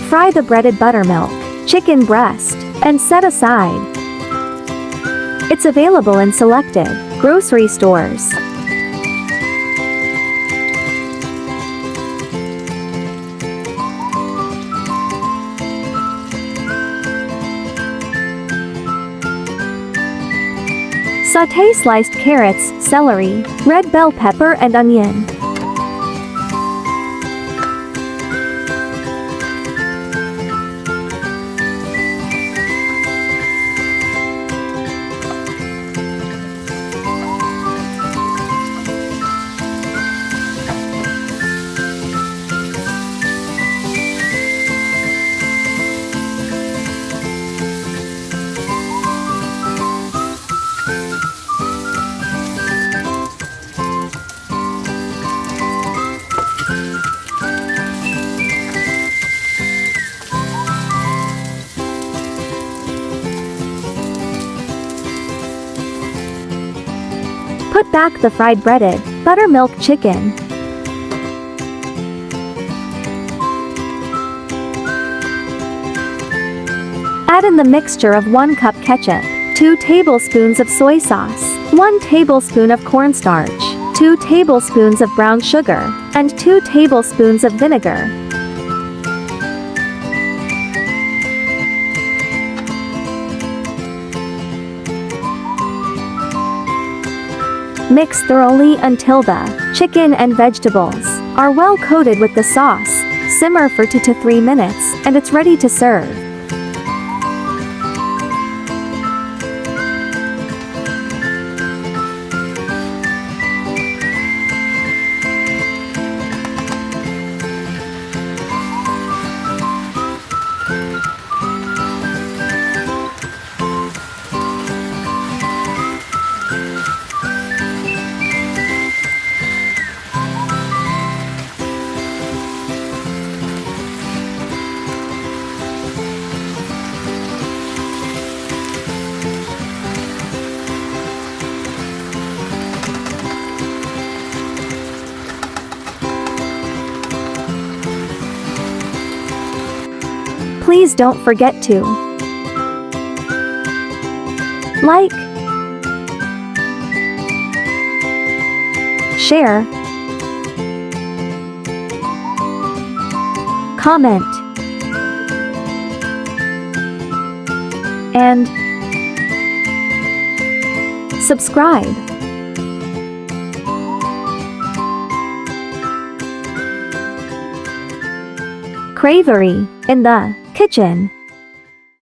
Fry the breaded buttermilk chicken breast and set aside. It's available in selected grocery stores. Sauté sliced carrots, celery, red bell pepper and onion. Put back the fried breaded buttermilk chicken. Add in the mixture of 1 cup ketchup, 2 tablespoons of soy sauce, 1 tablespoon of cornstarch, 2 tablespoons of brown sugar, and 2 tablespoons of vinegar. Mix thoroughly until the chicken and vegetables are well coated with the sauce. Simmer for 2 to 3 minutes, and it's ready to serve. Please don't forget to like, share, comment, and subscribe. Cravery in the kitchen.